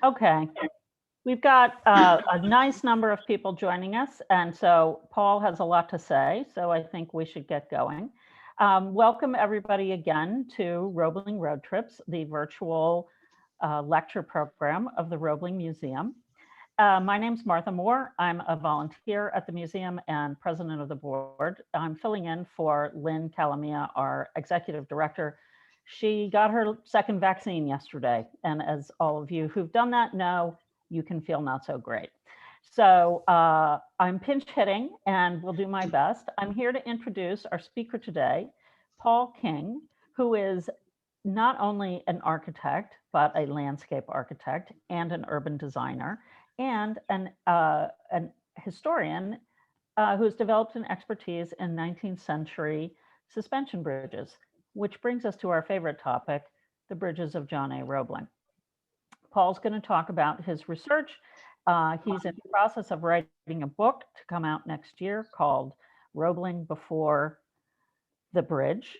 Okay, we've got a nice number of people joining us, and so Paul has a lot to say, so I think we should get going. Welcome everybody again to Roebling Roadtrips, the virtual lecture program of the Roebling Museum. My name's Martha Moore. I'm a volunteer at the museum and president of the board. I'm filling in for Lynn Calamia, our executive director. She got her second vaccine yesterday, and as all of you who've done that know, you can feel not so great. So I'm pinch hitting and will do my best. I'm here to introduce our speaker today, Paul King, who is not only an architect, but a landscape architect and an urban designer, and an historian who has developed an expertise in 19th century suspension bridges, which brings us to our favorite topic, the bridges of John A. Roebling. Paul's going to talk about his research. He's in the process of writing a book to come out next year called Roebling Before the Bridge.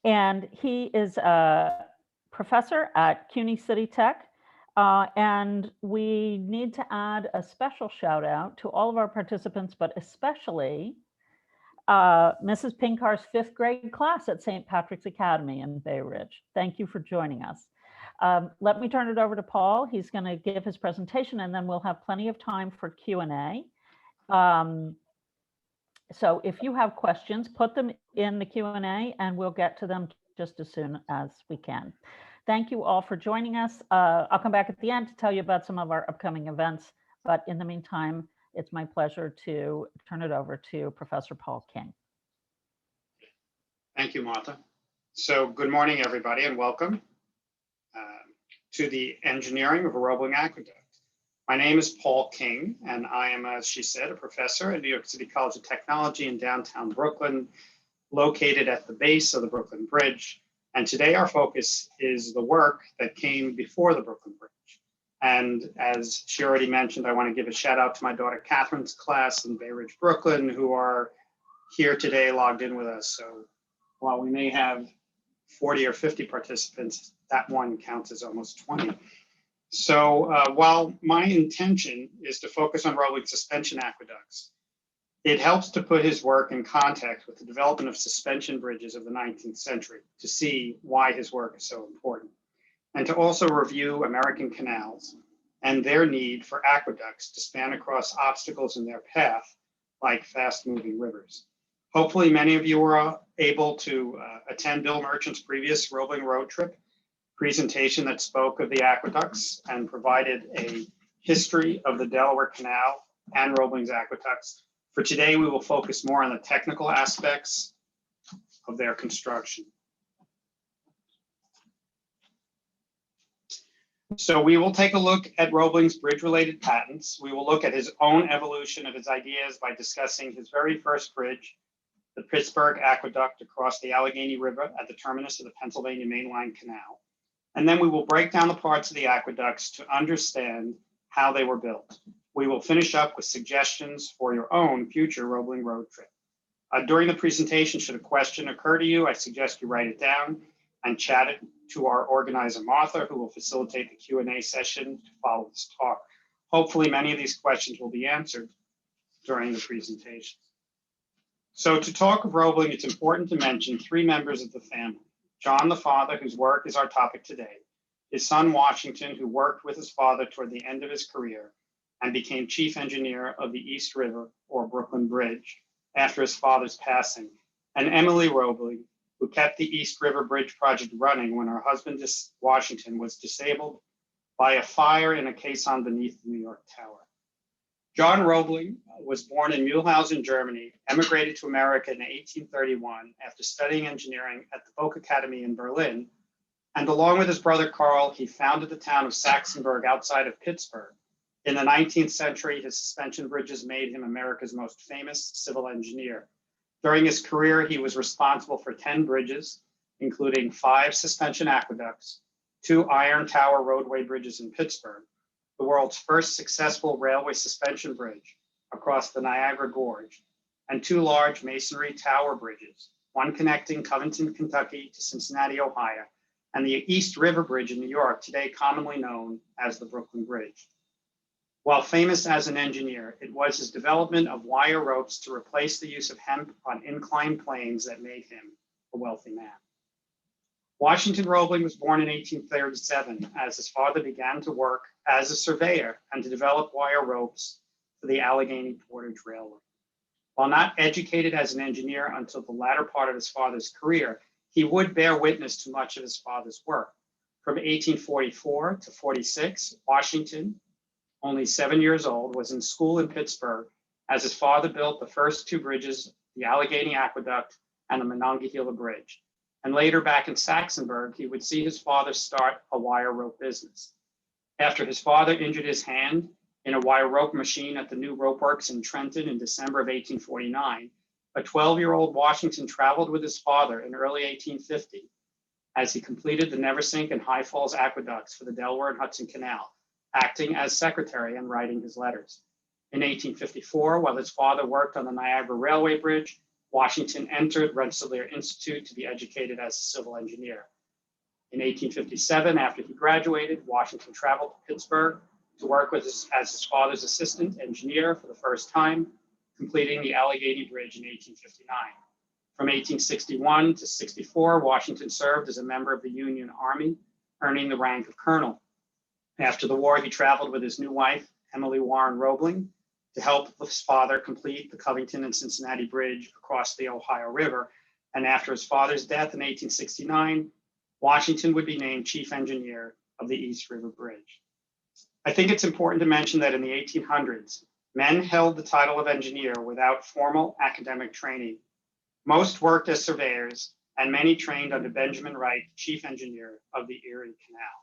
And he is a professor at CUNY City Tech. And we need to add a special shout out to all of our participants, but especially Mrs. Pinkar's 5th grade class at St. Patrick's Academy in Bay Ridge. Thank you for joining us. Let me turn it over to Paul. He's going to give his presentation, and then we'll have plenty of time for Q&A. So if you have questions, put them in the Q&A, and we'll get to them just as soon as we can. Thank you all for joining us. I'll come back at the end to tell you about some of our upcoming events, but in the meantime, it's my pleasure to turn it over to Professor Paul King. Thank you, Martha. So good morning, everybody, and welcome to the engineering of a Roebling Aqueduct. My name is Paul King, and I am, as she said, a professor at New York City College of Technology in downtown Brooklyn, located at the base of the Brooklyn Bridge. And today our focus is the work that came before the Brooklyn Bridge. And as she already mentioned, I want to give a shout out to my daughter Catherine's class in Bay Ridge, Brooklyn, who are here today logged in with us. So while we may have 40 or 50 participants, that one counts as almost 20. So while my intention is to focus on Roebling suspension aqueducts, it helps to put his work in context with the development of suspension bridges of the 19th century to see why his work is so important, and to also review American canals and their need for aqueducts to span across obstacles in their path, like fast-moving rivers. Hopefully, many of you were able to attend Bill Merchant's previous Roebling Road Trip presentation that spoke of the aqueducts and provided a history of the Delaware Canal and Roebling's aqueducts. For today, we will focus more on the technical aspects of their construction. So we will take a look at Roebling's bridge-related patents. We will look at his own evolution of his ideas by discussing his very first bridge, the Pittsburgh Aqueduct across the Allegheny River at the terminus of the Pennsylvania Mainline Canal. And then we will break down the parts of the aqueducts to understand how they were built. We will finish up with suggestions for your own future Roebling road trip. During the presentation, should a question occur to you, I suggest you write it down and chat it to our organizer, Martha, who will facilitate the Q&A session to follow this talk. Hopefully, many of these questions will be answered during the presentation. So to talk of Roebling, it's important to mention 3 members of the family. John, the father, whose work is our topic today, his son, Washington, who worked with his father toward the end of his career and became chief engineer of the East River or Brooklyn Bridge after his father's passing, and Emily Roebling, who kept the East River Bridge project running when her husband, Washington, was disabled by a fire in a caisson beneath the New York Tower. John Roebling was born in Mühlhausen, Germany, emigrated to America in 1831 after studying engineering at the Folk Academy in Berlin, and along with his brother Carl, he founded the town of Saxonburg outside of Pittsburgh. In the 19th century, his suspension bridges made him America's most famous civil engineer. During his career, he was responsible for 10 bridges, including 5 suspension aqueducts, 2 iron tower roadway bridges in Pittsburgh, the world's first successful railway suspension bridge across the Niagara Gorge, and 2 large masonry tower bridges, one connecting Covington, Kentucky to Cincinnati, Ohio, and the East River Bridge in New York, today commonly known as the Brooklyn Bridge. While famous as an engineer, it was his development of wire ropes to replace the use of hemp on inclined planes that made him a wealthy man. Washington Roebling was born in 1837 as his father began to work as a surveyor and to develop wire ropes for the Allegheny Portage Railway. While not educated as an engineer until the latter part of his father's career, he would bear witness to much of his father's work. From 1844 to 46, Washington, only 7 years old, was in school in Pittsburgh as his father built the first two bridges, the Allegheny Aqueduct and the Monongahela Bridge. And later back in Saxonburg, he would see his father start a wire rope business. After his father injured his hand in a wire rope machine at the new rope works in Trenton in December of 1849, a 12-year-old Washington traveled with his father in early 1850 as he completed the Neversink and High Falls aqueducts for the Delaware and Hudson Canal, acting as secretary and writing his letters. In 1854, while his father worked on the Niagara Railway Bridge, Washington entered Rensselaer Institute to be educated as a civil engineer. In 1857, after he graduated, Washington traveled to Pittsburgh to work as his father's assistant engineer for the first time, completing the Allegheny Bridge in 1859. From 1861 to 64, Washington served as a member of the Union Army, earning the rank of colonel. After the war, he traveled with his new wife, Emily Warren Roebling, to help his father complete the Covington and Cincinnati Bridge across the Ohio River. And after his father's death in 1869, Washington would be named chief engineer of the East River Bridge. I think it's important to mention that in the 1800s, men held the title of engineer without formal academic training. Most worked as surveyors, and many trained under Benjamin Wright, chief engineer of the Erie Canal.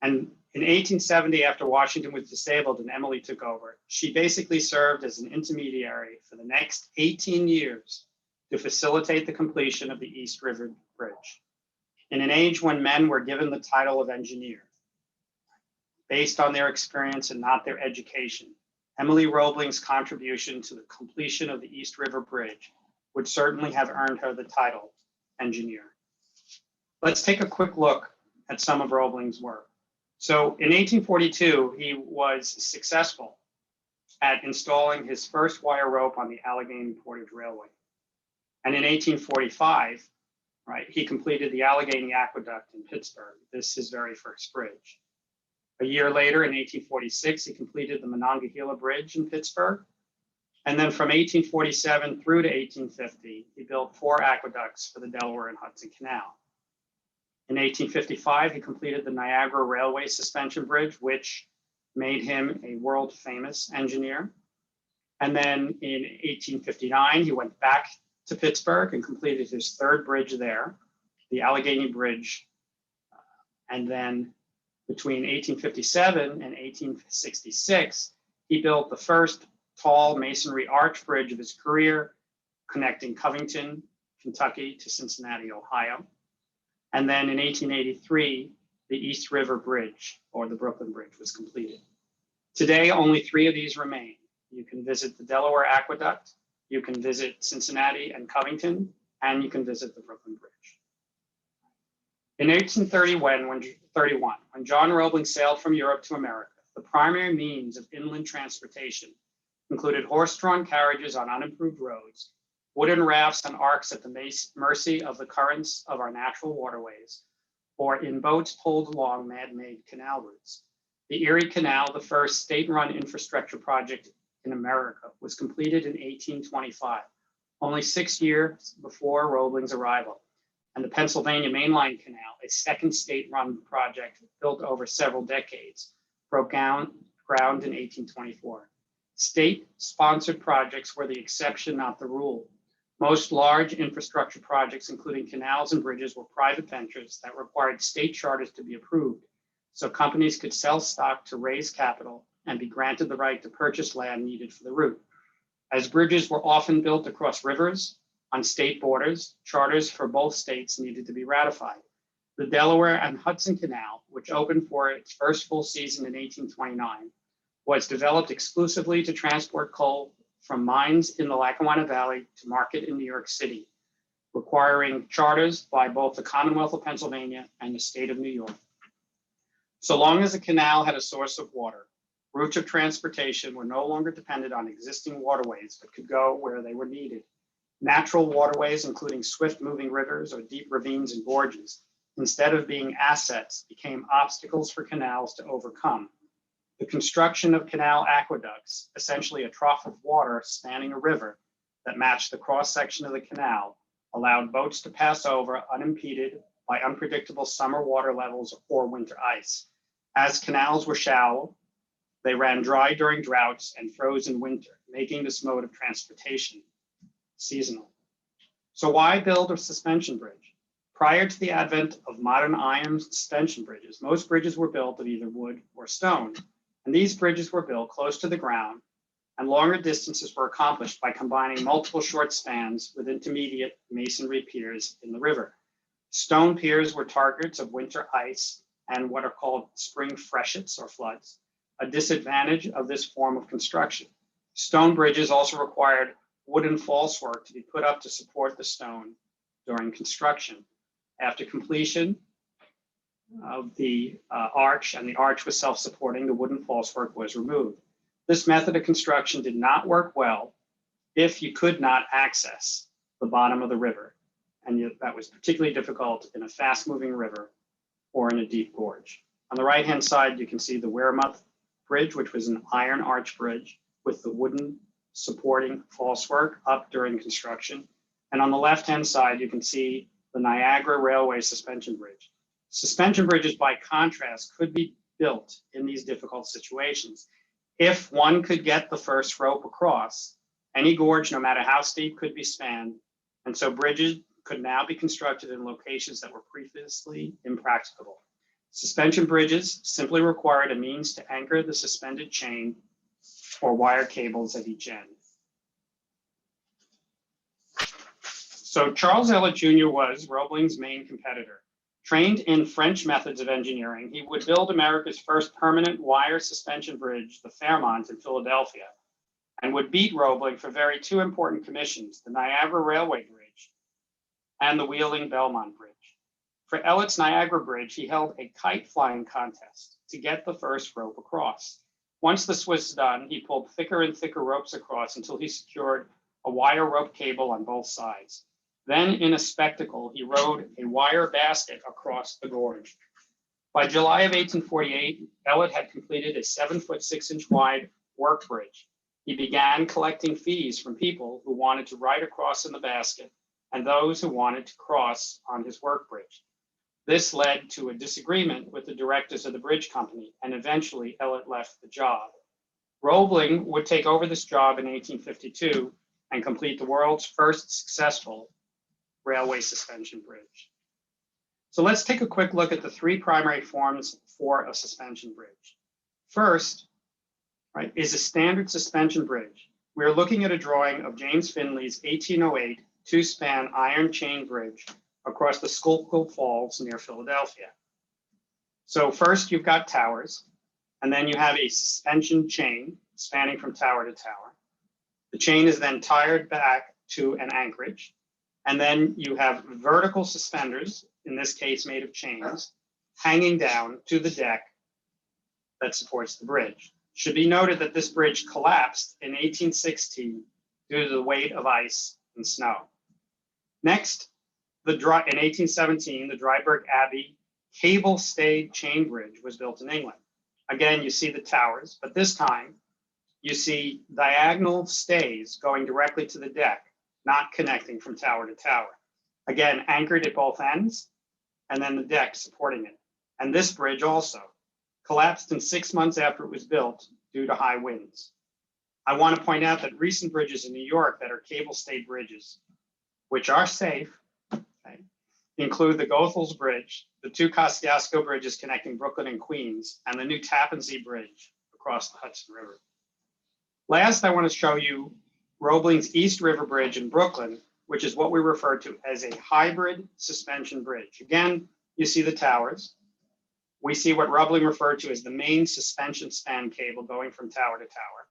And in 1870, after Washington was disabled and Emily took over, she basically served as an intermediary for the next 18 years to facilitate the completion of the East River Bridge. In an age when men were given the title of engineer, based on their experience and not their education, Emily Roebling's contribution to the completion of the East River Bridge would certainly have earned her the title engineer. Let's take a quick look at some of Roebling's work. So in 1842, he was successful at installing his first wire rope on the Allegheny Portage Railway. And in 1845, he completed the Allegheny Aqueduct in Pittsburgh. This is his very first bridge. A year later, in 1846, he completed the Monongahela Bridge in Pittsburgh. And then from 1847 through to 1850, he built 4 aqueducts for the Delaware and Hudson Canal. In 1855, he completed the Niagara Railway Suspension Bridge, which made him a world famous engineer. And then in 1859, he went back to Pittsburgh and completed his 3rd bridge there, the Allegheny Bridge. And then between 1857 and 1866, he built the first tall masonry arch bridge of his career, connecting Covington, Kentucky to Cincinnati, Ohio. And then in 1883, the East River Bridge, or the Brooklyn Bridge, was completed. Today, only 3 of these remain. You can visit the Delaware Aqueduct, you can visit Cincinnati and Covington, and you can visit the Brooklyn Bridge. In 1831, when John Roebling sailed from Europe to America, the primary means of inland transportation included horse-drawn carriages on unimproved roads, wooden rafts and arcs at the mercy of the currents of our natural waterways, or in boats pulled along man-made canal routes. The Erie Canal, the first state-run infrastructure project in America, was completed in 1825, only 6 years before Roebling's arrival. And the Pennsylvania Mainline Canal, a second state-run project built over several decades, broke ground in 1824. State-sponsored projects were the exception, not the rule. Most large infrastructure projects, including canals and bridges, were private ventures that required state charters to be approved, so companies could sell stock to raise capital and be granted the right to purchase land needed for the route. As bridges were often built across rivers, on state borders, charters for both states needed to be ratified. The Delaware and Hudson Canal, which opened for its first full season in 1829, was developed exclusively to transport coal from mines in the Lackawanna Valley to market in New York City. requiring charters by both the Commonwealth of Pennsylvania and the state of New York. So long as a canal had a source of water, routes of transportation were no longer dependent on existing waterways but could go where they were needed. Natural waterways, including swift-moving rivers or deep ravines and gorges, instead of being assets, became obstacles for canals to overcome. The construction of canal aqueducts, essentially a trough of water spanning a river that matched the cross-section of the canal, allowed boats to pass over unimpeded by unpredictable summer water levels or winter ice. As canals were shallow, they ran dry during droughts and froze in winter, making this mode of transportation seasonal. So why build a suspension bridge? Prior to the advent of modern iron suspension bridges, most bridges were built of either wood or stone. And these bridges were built close to the ground, and longer distances were accomplished by combining multiple short spans with intermediate masonry piers in the river. Stone piers were targets of winter ice and what are called spring freshets or floods, a disadvantage of this form of construction. Stone bridges also required wooden falsework to be put up to support the stone during construction. After completion of the arch, and the arch was self-supporting, the wooden falsework was removed. This method of construction did not work well if you could not access the bottom of the river, and that was particularly difficult in a fast-moving river or in a deep gorge. On the right-hand side, you can see the Wearmouth Bridge, which was an iron arch bridge with the wooden supporting falsework up during construction. And on the left-hand side, you can see the Niagara Railway Suspension Bridge. Suspension bridges, by contrast, could be built in these difficult situations. If one could get the first rope across, any gorge, no matter how steep, could be spanned. And so bridges could now be constructed in locations that were previously impracticable. Suspension bridges simply required a means to anchor the suspended chain or wire cables at each end. So Charles Elliott Jr. was Roebling's main competitor. Trained in French methods of engineering, he would build America's first permanent wire suspension bridge, the Fairmont in Philadelphia, and would beat Roebling for two important commissions, the Niagara Railway Bridge and the Wheeling Belmont Bridge. For Elliott's Niagara Bridge, he held a kite flying contest to get the first rope across. Once this was done, he pulled thicker and thicker ropes across until he secured a wire rope cable on both sides. Then, in a spectacle, he rode a wire basket across the gorge. By July of 1848, Elliott had completed a 7-foot 6-inch wide work bridge. He began collecting fees from people who wanted to ride across in the basket and those who wanted to cross on his work bridge. This led to a disagreement with the directors of the bridge company, and eventually Elliott left the job. Roebling would take over this job in 1852 and complete the world's first successful railway suspension bridge. So let's take a quick look at the three primary forms for a suspension bridge. First, is a standard suspension bridge. We're looking at a drawing of James Finley's 1808 two-span iron chain bridge across the Schuylkill Falls near Philadelphia. So first you've got towers, and then you have a suspension chain spanning from tower to tower. The chain is then tied back to an anchorage, and then you have vertical suspenders, in this case made of chains, hanging down to the deck that supports the bridge. It should be noted that this bridge collapsed in 1816 due to the weight of ice and snow. Next, in 1817, the Dryburgh Abbey cable-stayed chain bridge was built in England. Again, you see the towers, but this time you see diagonal stays going directly to the deck, not connecting from tower to tower. Again, anchored at both ends, and then the deck supporting it. And this bridge also collapsed in 6 months after it was built due to high winds. I want to point out that recent bridges in New York that are cable-stayed bridges, which are safe, include the Goethals Bridge, the two Kosciuszko bridges connecting Brooklyn and Queens, and the new Tappan Zee Bridge across the Hudson River. Last, I want to show you Roebling's East River Bridge in Brooklyn, which is what we refer to as a hybrid suspension bridge. Again, you see the towers. We see what Roebling referred to as the main suspension span cable going from tower to tower.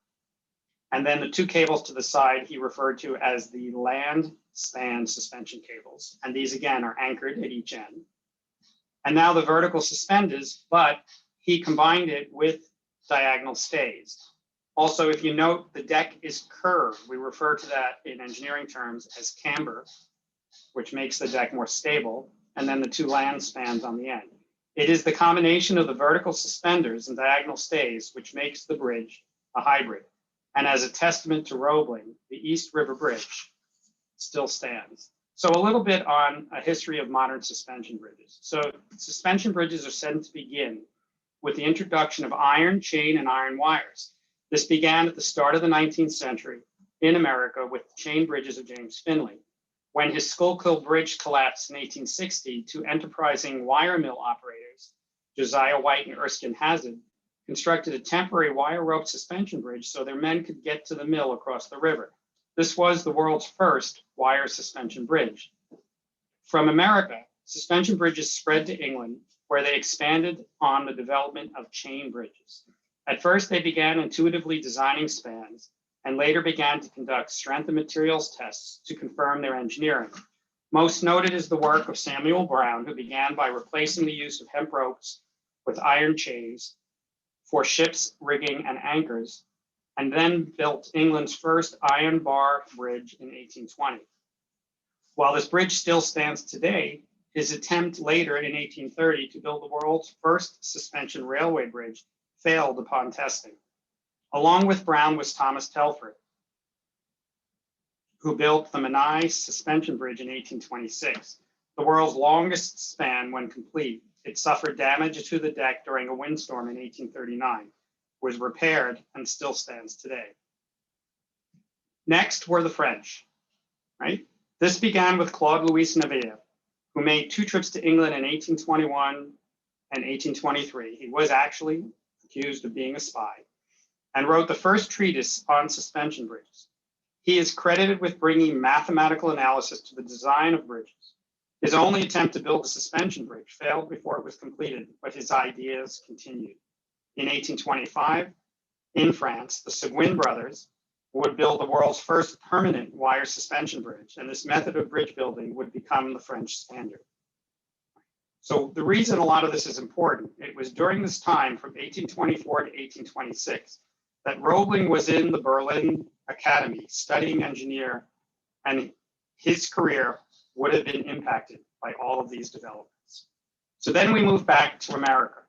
And then the two cables to the side he referred to as the land span suspension cables. And these again are anchored at each end. And now the vertical suspenders, but he combined it with diagonal stays. Also, if you note, the deck is curved. We refer to that in engineering terms as camber, which makes the deck more stable, and then the two land spans on the end. It is the combination of the vertical suspenders and diagonal stays which makes the bridge a hybrid. And as a testament to Roebling, the East River Bridge still stands. So a little bit on a history of modern suspension bridges. So suspension bridges are said to begin with the introduction of iron, chain, and iron wires. This began at the start of the 19th century in America with the chain bridges of James Finley. When his Schuylkill Bridge collapsed in 1860, two enterprising wire mill operators, Josiah White and Erskine Hazard, constructed a temporary wire rope suspension bridge so their men could get to the mill across the river. This was the world's first wire suspension bridge. From America, suspension bridges spread to England, where they expanded on the development of chain bridges. At first, they began intuitively designing spans and later began to conduct strength of materials tests to confirm their engineering. Most noted is the work of Samuel Brown, who began by replacing the use of hemp ropes with iron chains for ships, rigging, and anchors, and then built England's first iron bar bridge in 1820. While this bridge still stands today, his attempt later in 1830 to build the world's first suspension railway bridge failed upon testing. Along with Brown was Thomas Telford, who built the Menai Suspension Bridge in 1826, the world's longest span when complete. It suffered damage to the deck during a windstorm in 1839, was repaired, and still stands today. Next were the French, right? This began with Claude Louis Navier, who made two trips to England in 1821 and 1823. He was actually accused of being a spy, and wrote the first treatise on suspension bridges. He is credited with bringing mathematical analysis to the design of bridges. His only attempt to build a suspension bridge failed before it was completed, but his ideas continued. In 1825, in France, the Seguin brothers would build the world's first permanent wire suspension bridge, and this method of bridge building would become the French standard. So the reason a lot of this is important, it was during this time from 1824 to 1826 that Roebling was in the Berlin Academy studying engineer, and his career would have been impacted by all of these developments. So then we move back to America,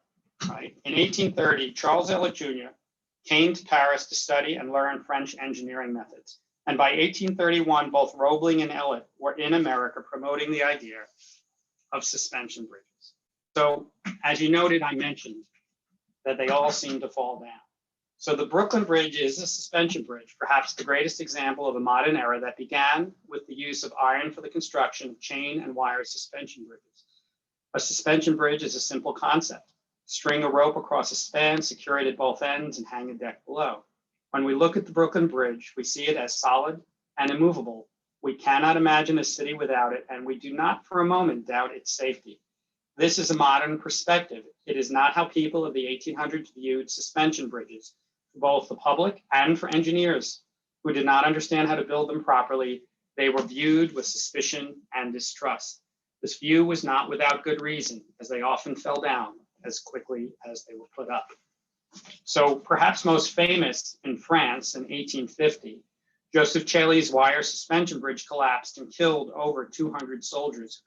right? In 1830, Charles Elliott Jr. came to Paris to study and learn French engineering methods. And by 1831, both Roebling and Elliott were in America promoting the idea of suspension bridges. So as you noted, I mentioned that they all seem to fall down. So the Brooklyn Bridge is a suspension bridge, perhaps the greatest example of a modern era that began with the use of iron for the construction of chain and wire suspension bridges. A suspension bridge is a simple concept. String a rope across a span, secure it at both ends, and hang a deck below. When we look at the Brooklyn Bridge, we see it as solid and immovable. We cannot imagine a city without it, and we do not for a moment doubt its safety. This is a modern perspective. It is not how people of the 1800s viewed suspension bridges. For both the public and for engineers who did not understand how to build them properly, they were viewed with suspicion and distrust. This view was not without good reason, as they often fell down as quickly as they were put up. So perhaps most famous in France in 1850, Joseph Chély's wire suspension bridge collapsed and killed over 200 soldiers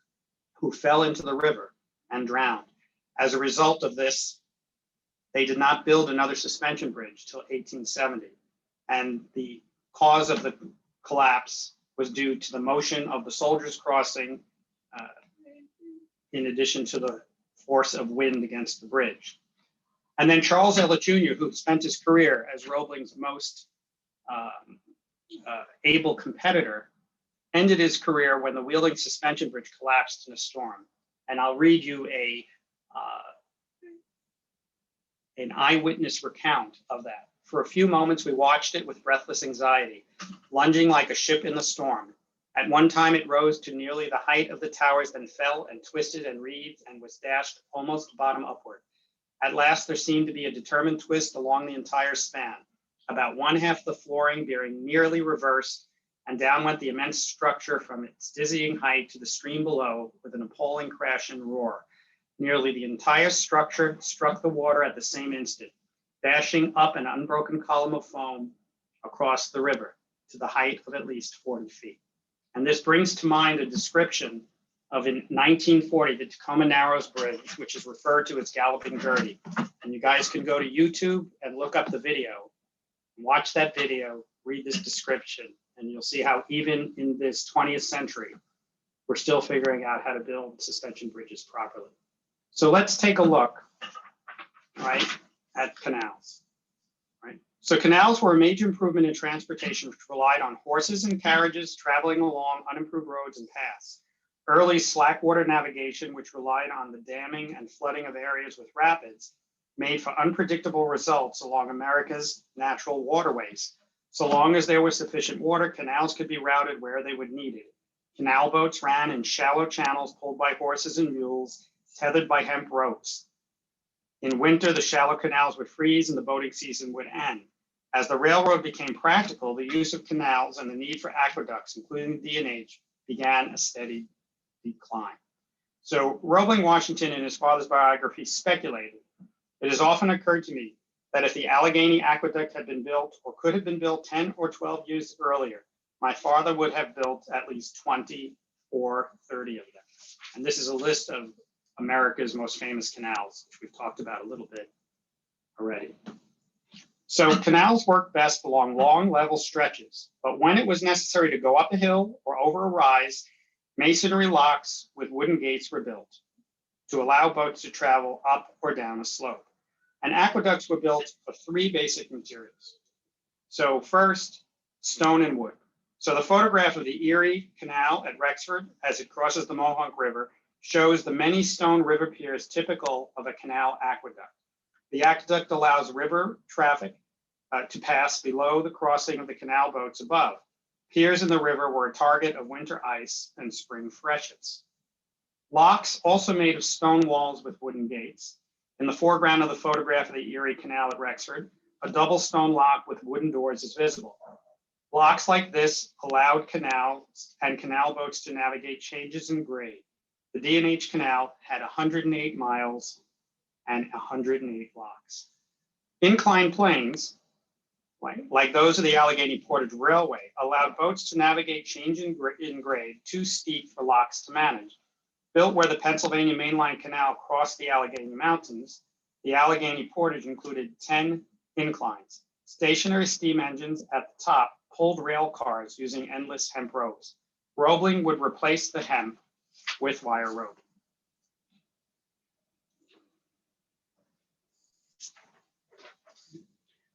who fell into the river and drowned. As a result of this, they did not build another suspension bridge till 1870. And the cause of the collapse was due to the motion of the soldiers crossing, in addition to the force of wind against the bridge. And then Charles Elliott Jr., who spent his career as Roebling's most able competitor, ended his career when the Wheeling suspension bridge collapsed in a storm. And I'll read you an eyewitness recount of that. For a few moments, we watched it with breathless anxiety, lunging like a ship in the storm. At one time, it rose to nearly the height of the towers, then fell and twisted and wreathed and was dashed almost bottom upward. At last, there seemed to be a determined twist along the entire span. about one half the flooring being nearly reversed, and down went the immense structure from its dizzying height to the stream below with an appalling crash and roar. Nearly the entire structure struck the water at the same instant, dashing up an unbroken column of foam across the river to the height of at least 40 feet. And this brings to mind a description of in 1940, the Tacoma Narrows Bridge, which is referred to as Galloping Gertie. And you guys can go to YouTube and look up the video, watch that video, read this description, and you'll see how even in this 20th century, we're still figuring out how to build suspension bridges properly. So let's take a look, right, at canals, right? So canals were a major improvement in transportation, which relied on horses and carriages traveling along unimproved roads and paths. Early slack water navigation, which relied on the damming and flooding of areas with rapids, made for unpredictable results along America's natural waterways. So long as there was sufficient water, canals could be routed where they would need it. Canal boats ran in shallow channels pulled by horses and mules, tethered by hemp ropes. In winter, the shallow canals would freeze and the boating season would end. As the railroad became practical, the use of canals and the need for aqueducts, including D&H, began a steady decline. So Roebling Washington, in his father's biography, speculated, "It has often occurred to me that if the Allegheny Aqueduct had been built or could have been built 10 or 12 years earlier, my father would have built at least 20 or 30 of them." And this is a list of America's most famous canals, which we've talked about a little bit already. So canals work best along long level stretches, but when it was necessary to go up a hill or over a rise, masonry locks with wooden gates were built to allow boats to travel up or down a slope. And aqueducts were built of three basic materials. So first, stone and wood. So the photograph of the Erie Canal at Rexford as it crosses the Mohawk River shows the many stone river piers typical of a canal aqueduct. The aqueduct allows river traffic to pass below the crossing of the canal boats above. Piers in the river were a target of winter ice and spring freshets. Locks, also made of stone walls with wooden gates. In the foreground of the photograph of the Erie Canal at Rexford, a double stone lock with wooden doors is visible. Locks like this allowed canals and canal boats to navigate changes in grade. The D&H Canal had 108 miles and 108 locks. Inclined planes, like those of the Allegheny Portage Railway, allowed boats to navigate change in grade too steep for locks to manage. Built where the Pennsylvania Mainline Canal crossed the Allegheny Mountains, the Allegheny Portage included 10 inclines. Stationary steam engines at the top pulled rail cars using endless hemp ropes. Roebling would replace the hemp with wire rope.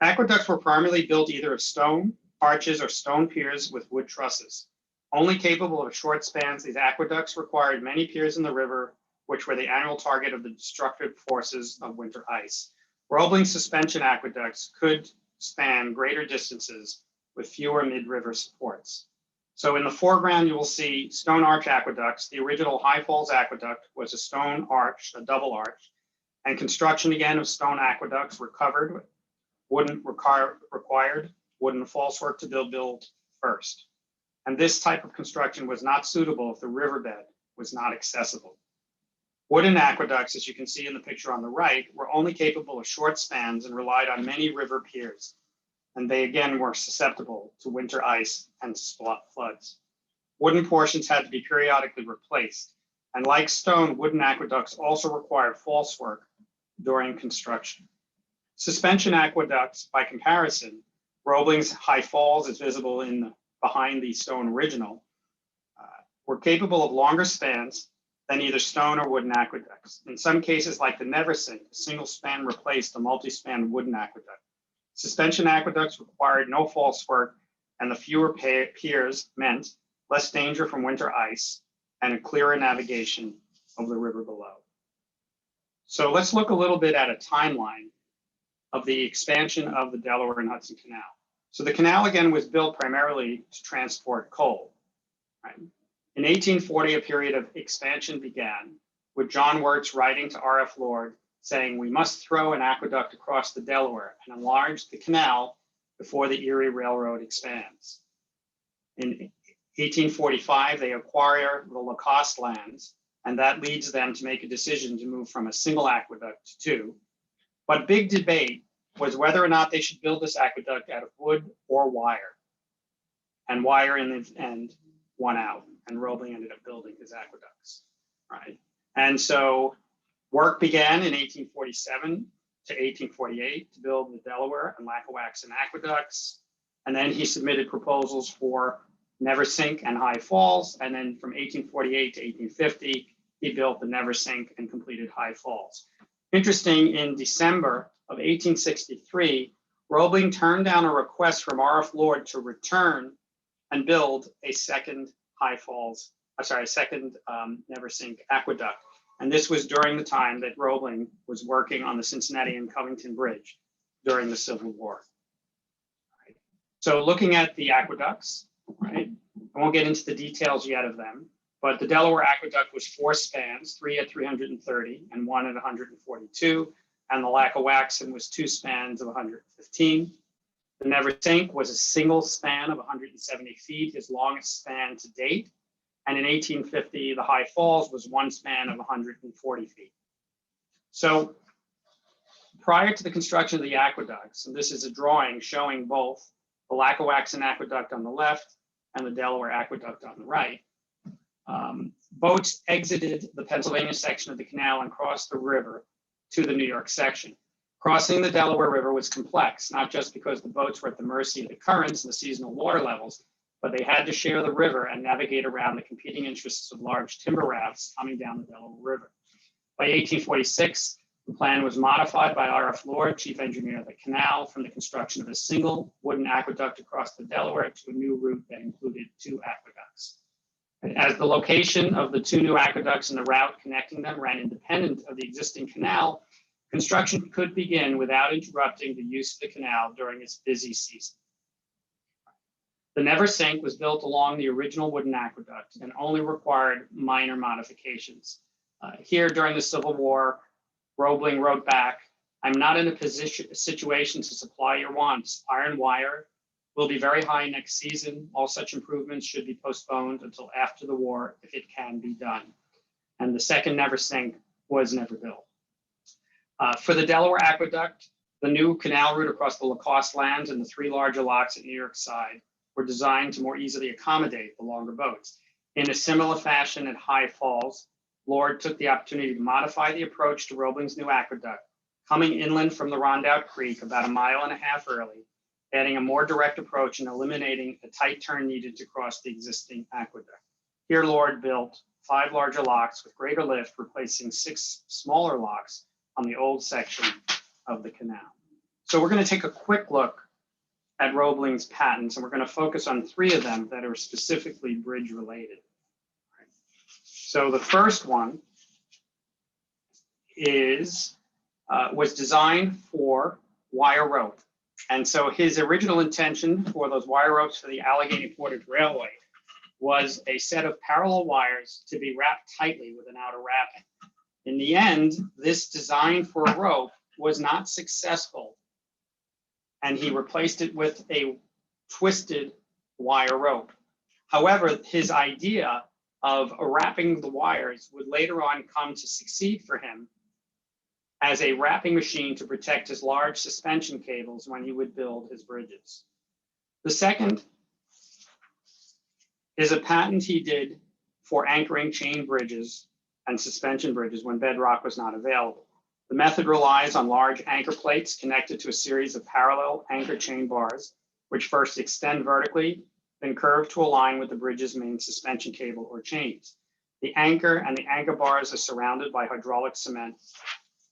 Aqueducts were primarily built either of stone arches or stone piers with wood trusses. Only capable of short spans, these aqueducts required many piers in the river, which were the annual target of the destructive forces of winter ice. Roebling suspension aqueducts could span greater distances with fewer mid-river supports. So in the foreground, you will see stone arch aqueducts. The original High Falls Aqueduct was a stone arch, a double arch, and construction again of stone aqueducts required wooden falsework to build first. And this type of construction was not suitable if the riverbed was not accessible. Wooden aqueducts, as you can see in the picture on the right, were only capable of short spans and relied on many river piers. And they again were susceptible to winter ice and floods. Wooden portions had to be periodically replaced. And like stone, wooden aqueducts also required falsework during construction. Suspension aqueducts, by comparison, Roebling's High Falls is visible behind the stone original, were capable of longer spans than either stone or wooden aqueducts. In some cases, like the Neversink, a single span replaced a multi-span wooden aqueduct. Suspension aqueducts required no falsework, and the fewer piers meant less danger from winter ice and a clearer navigation of the river below. So let's look a little bit at a timeline of the expansion of the Delaware and Hudson Canal. So the canal again was built primarily to transport coal. Right? In 1840, a period of expansion began with John Wirtz writing to R.F. Lord saying, "We must throw an aqueduct across the Delaware and enlarge the canal before the Erie Railroad expands. In 1845, they acquire the Lacoste lands, and that leads them to make a decision to move from a single aqueduct to two. But big debate was whether or not they should build this aqueduct out of wood or wire. And wire in the end won out, and Roebling ended up building his aqueducts, right? And so work began in 1847 to 1848 to build the Delaware and Lackawaxen aqueducts. And then he submitted proposals for Neversink and High Falls. And then from 1848 to 1850, he built the Neversink and completed High Falls. Interesting, in December of 1863, Roebling turned down a request from R.F. Lord to return and build a second Neversink aqueduct. And this was during the time that Roebling was working on the Cincinnati and Covington Bridge during the Civil War. Right. So looking at the aqueducts, right, I won't get into the details yet of them, but the Delaware Aqueduct was 4 spans, 3 at 330 and 1 at 142. And the Lackawaxen was 2 spans of 115. The Neversink was a single span of 170 feet, his longest span to date. And in 1850, the High Falls was 1 span of 140 feet. So prior to the construction of the aqueducts, and this is a drawing showing both the Lackawaxen Aqueduct on the left and the Delaware Aqueduct on the right, boats exited the Pennsylvania section of the canal and crossed the river to the New York section. Crossing the Delaware River was complex, not just because the boats were at the mercy of the currents and the seasonal water levels, but they had to share the river and navigate around the competing interests of large timber rafts coming down the Delaware River. By 1846, the plan was modified by R.F. Lord, chief engineer of the canal, from the construction of a single wooden aqueduct across the Delaware to a new route that included 2 aqueducts. As the location of the 2 new aqueducts and the route connecting them ran independent of the existing canal, construction could begin without interrupting the use of the canal during its busy season. The Neversink was built along the original wooden aqueduct and only required minor modifications. Here during the Civil War, Roebling wrote back, "I'm not in a situation to supply your wants. Iron wire will be very high next season. All such improvements should be postponed until after the war if it can be done." And the second Neversink was never built. For the Delaware Aqueduct, the new canal route across the Lacoste lands and the 3 larger locks at New York side were designed to more easily accommodate the longer boats. In a similar fashion at High Falls, Lord took the opportunity to modify the approach to Roebling's new aqueduct, coming inland from the Rondout Creek about 1.5 miles early, adding a more direct approach and eliminating the tight turn needed to cross the existing aqueduct. Here, Lord built 5 larger locks with greater lift, replacing 6 smaller locks on the old section of the canal. So we're going to take a quick look at Roebling's patents, and we're going to focus on 3 of them that are specifically bridge related. So the first one was designed for wire rope. And so his original intention for those wire ropes for the Allegheny Portage Railway was a set of parallel wires to be wrapped tightly with an outer wrapping. In the end, this design for a rope was not successful, and he replaced it with a twisted wire rope. However, his idea of wrapping the wires would later on come to succeed for him as a wrapping machine to protect his large suspension cables when he would build his bridges. The second is a patent he did for anchoring chain bridges and suspension bridges when bedrock was not available. The method relies on large anchor plates connected to a series of parallel anchor chain bars, which first extend vertically, then curve to align with the bridge's main suspension cable or chains. The anchor and the anchor bars are surrounded by hydraulic cement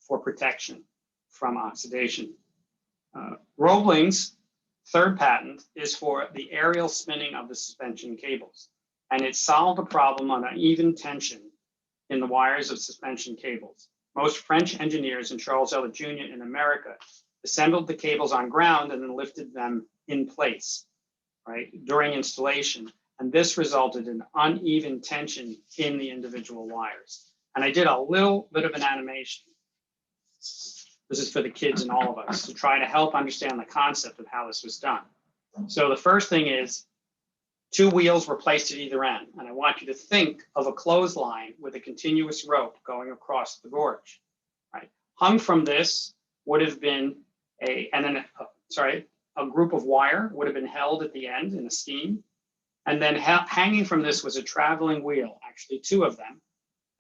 for protection from oxidation. Roebling's third patent is for the aerial spinning of the suspension cables, and it solved a problem on uneven tension in the wires of suspension cables. Most French engineers and Charles Elliott Jr. in America assembled the cables on ground and then lifted them in place, right, during installation. And this resulted in uneven tension in the individual wires. And I did a little bit of an animation. This is for the kids and all of us to try to help understand the concept of how this was done. So the first thing is 2 wheels were placed at either end. And I want you to think of a clothesline with a continuous rope going across the gorge, right? Hung from this would have been a group of wire would have been held at the end in a skein. And then hanging from this was a traveling wheel, actually 2 of them,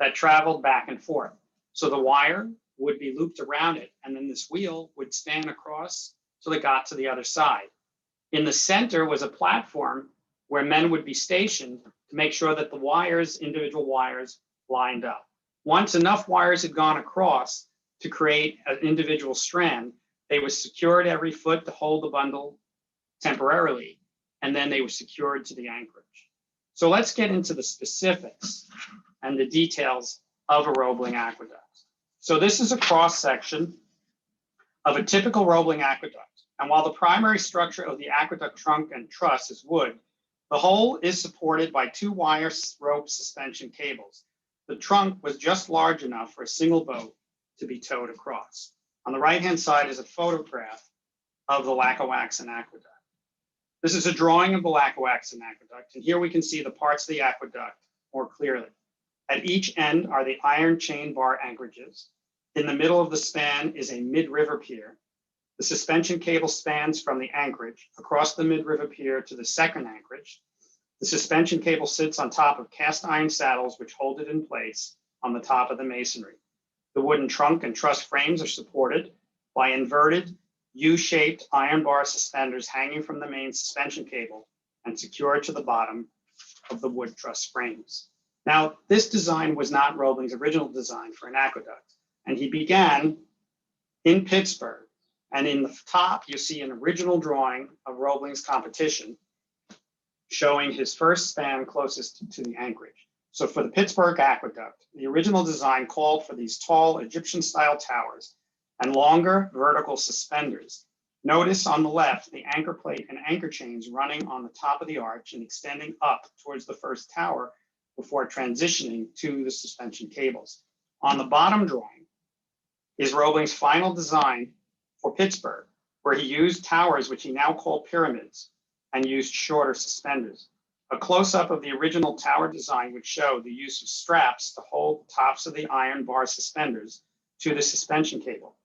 that traveled back and forth. So the wire would be looped around it, and then this wheel would span across till it got to the other side. In the center was a platform where men would be stationed to make sure that the wires, individual wires, lined up. Once enough wires had gone across to create an individual strand, they were secured every foot to hold the bundle temporarily, and then they were secured to the anchorage. So let's get into the specifics and the details of a Roebling aqueduct. So this is a cross section of a typical Roebling aqueduct. And while the primary structure of the aqueduct trunk and truss is wood, the whole is supported by 2 wire rope suspension cables. The trunk was just large enough for a single boat to be towed across. On the right-hand side is a photograph of the Lackawaxen Aqueduct. This is a drawing of the Lackawaxen Aqueduct, and here we can see the parts of the aqueduct more clearly. At each end are the iron chain bar anchorages. In the middle of the span is a mid-river pier. The suspension cable spans from the anchorage across the mid-river pier to the second anchorage. The suspension cable sits on top of cast iron saddles which hold it in place on the top of the masonry. The wooden trunk and truss frames are supported by inverted U-shaped iron bar suspenders hanging from the main suspension cable and secured to the bottom of the wood truss frames. Now, this design was not Roebling's original design for an aqueduct, and he began in Pittsburgh. And in the top, you see an original drawing of Roebling's competition showing his first span closest to the anchorage. So for the Pittsburgh Aqueduct, the original design called for these tall Egyptian-style towers and longer vertical suspenders. Notice on the left, the anchor plate and anchor chains running on the top of the arch and extending up towards the first tower before transitioning to the suspension cables. On the bottom drawing is Roebling's final design for Pittsburgh, where he used towers, which he now called pyramids, and used shorter suspenders. A close-up of the original tower design would show the use of straps to hold the tops of the iron bar suspenders to the suspension cable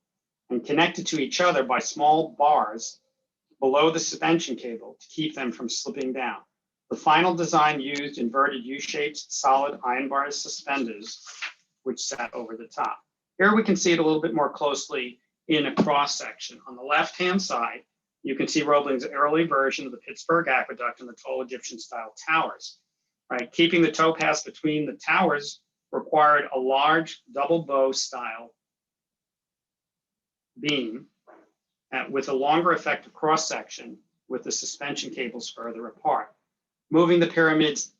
and connected to each other by small bars below the suspension cable to keep them from slipping down. The final design used inverted U-shaped solid iron bar suspenders, which sat over the top. Here we can see it a little bit more closely in a cross section. On the left-hand side, you can see Roebling's early version of the Pittsburgh Aqueduct and the tall Egyptian-style towers. Right, keeping the towpath between the towers required a large double bow style beam with a longer effective cross section with the suspension cables further apart. Moving the pyramids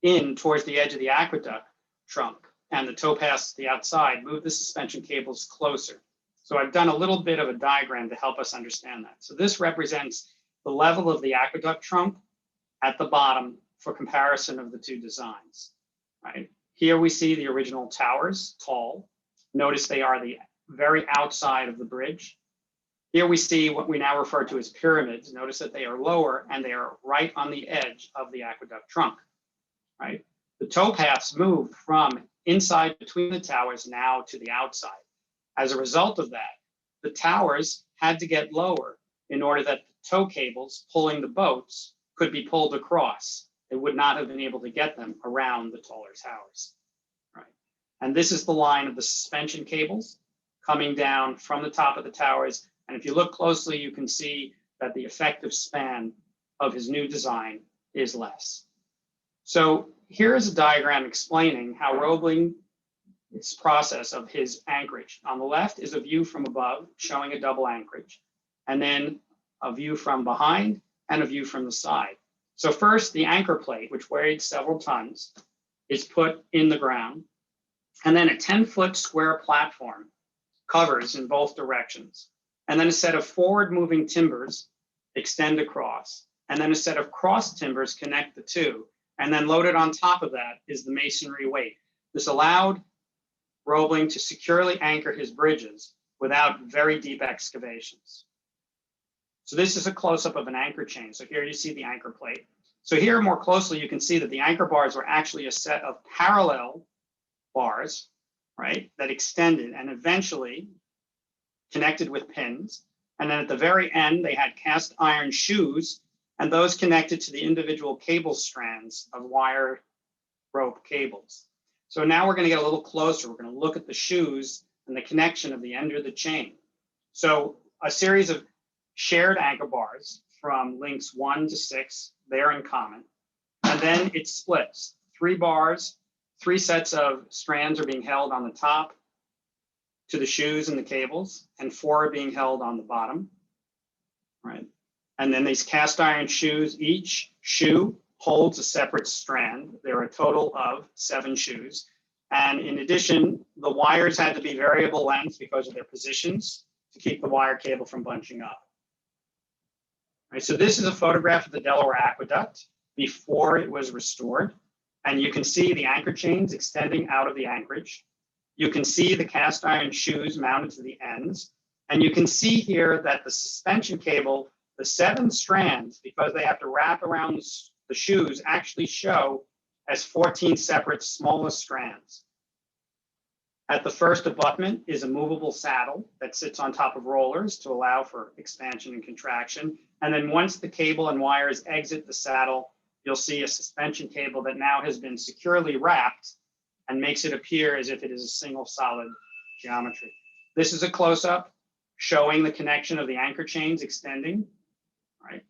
in towards the edge of the aqueduct trunk and the towpaths to the outside, move the suspension cables closer. So I've done a little bit of a diagram to help us understand that. So this represents the level of the aqueduct trunk at the bottom for comparison of the 2 designs, right? Here we see the original towers, tall. Notice they are the very outside of the bridge. Here we see what we now refer to as pyramids. Notice that they are lower and they are right on the edge of the aqueduct trunk, right? The towpaths moved from inside between the towers now to the outside. As a result of that, the towers had to get lower in order that the tow cables pulling the boats could be pulled across. They would not have been able to get them around the taller towers, right? And this is the line of the suspension cables coming down from the top of the towers. And if you look closely, you can see that the effective span of his new design is less. So here is a diagram explaining how Roebling's process of his anchorage. On the left is a view from above showing a double anchorage, and then a view from behind and a view from the side. So first, the anchor plate, which weighed several tons, is put in the ground, and then a 10-foot square platform covers in both directions. And then a set of forward-moving timbers extend across, and then a set of cross timbers connect the 2. And then loaded on top of that is the masonry weight. This allowed Roebling to securely anchor his bridges without very deep excavations. So this is a close-up of an anchor chain. So here you see the anchor plate. So here more closely, you can see that the anchor bars were actually a set of parallel bars, right, that extended and eventually connected with pins. And then at the very end, they had cast iron shoes, and those connected to the individual cable strands of wire rope cables. So now we're going to get a little closer. We're going to look at the shoes and the connection of the end of the chain. So a series of shared anchor bars from links 1 to 6, they're in common. And then it splits. 3 bars, 3 sets of strands are being held on the top to the shoes and the cables, and 4 are being held on the bottom, right? And then these cast iron shoes, each shoe holds a separate strand. There are a total of 7 shoes. And in addition, the wires had to be variable lengths because of their positions to keep the wire cable from bunching up. Right, so this is a photograph of the Delaware Aqueduct before it was restored. And you can see the anchor chains extending out of the anchorage. You can see the cast iron shoes mounted to the ends. And you can see here that the suspension cable, the 7 strands, because they have to wrap around the shoes, actually show as 14 separate smaller strands. At the first abutment is a movable saddle that sits on top of rollers to allow for expansion and contraction. And then once the cable and wires exit the saddle, you'll see a suspension cable that now has been securely wrapped and makes it appear as if it is a single solid geometry. This is a close-up showing the connection of the anchor chains extending, right?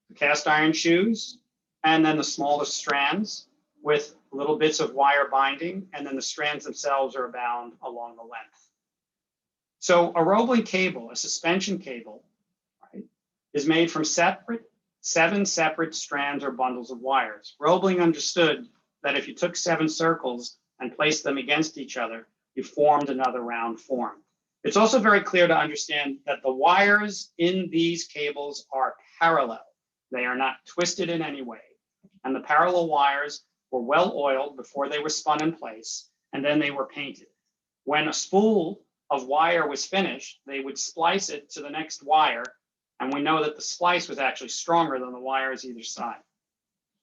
The cast iron shoes, and then the smallest strands with little bits of wire binding, and then the strands themselves are bound along the length. So a Roebling cable, a suspension cable, right, is made from 7 separate strands or bundles of wires. Roebling understood that if you took 7 circles and placed them against each other, you formed another round form. It's also very clear to understand that the wires in these cables are parallel. They are not twisted in any way. And the parallel wires were well oiled before they were spun in place, and then they were painted. When a spool of wire was finished, they would splice it to the next wire, and we know that the splice was actually stronger than the wires either side.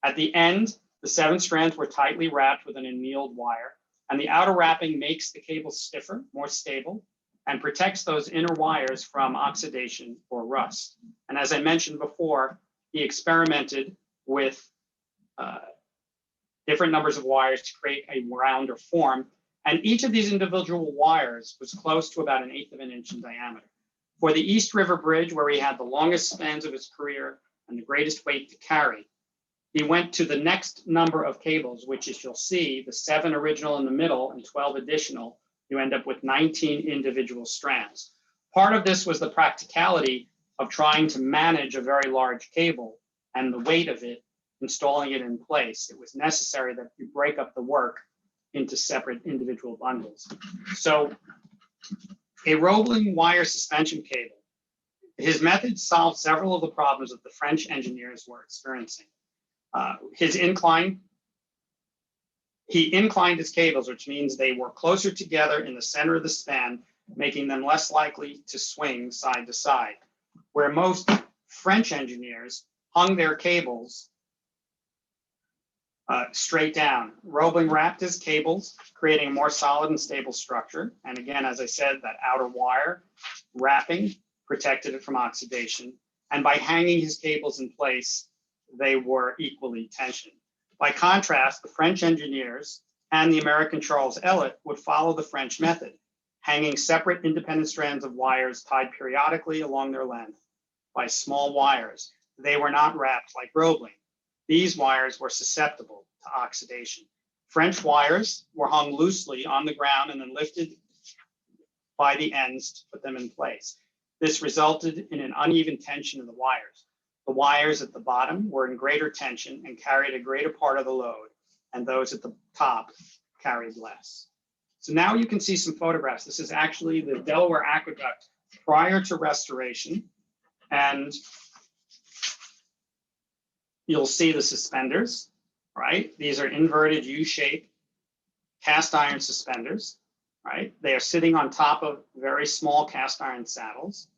At the end, the 7 strands were tightly wrapped with an annealed wire, and the outer wrapping makes the cable stiffer, more stable, and protects those inner wires from oxidation or rust. And as I mentioned before, he experimented with different numbers of wires to create a rounder form. And each of these individual wires was close to about 1/8 of an inch in diameter. For the East River Bridge, where he had the longest spans of his career and the greatest weight to carry, he went to the next number of cables, which is, you'll see, the 7 original in the middle and 12 additional. You end up with 19 individual strands. Part of this was the practicality of trying to manage a very large cable and the weight of it, installing it in place. It was necessary that you break up the work into separate individual bundles. So a Roebling wire suspension cable, his method solved several of the problems that the French engineers were experiencing. He inclined his cables, which means they were closer together in the center of the span, making them less likely to swing side to side. Where most French engineers hung their cables straight down. Roebling wrapped his cables, creating a more solid and stable structure. And again, as I said, that outer wire wrapping protected it from oxidation. And by hanging his cables in place, they were equally tensioned. By contrast, the French engineers and the American Charles Elliott would follow the French method, hanging separate independent strands of wires tied periodically along their length by small wires. They were not wrapped like Roebling. These wires were susceptible to oxidation. French wires were hung loosely on the ground and then lifted by the ends to put them in place. This resulted in an uneven tension of the wires. The wires at the bottom were in greater tension and carried a greater part of the load, and those at the top carried less. So now you can see some photographs. This is actually the Delaware Aqueduct prior to restoration, and you'll see the suspenders, right? These are inverted U-shaped cast iron suspenders. right? They are sitting on top of very small cast iron saddles,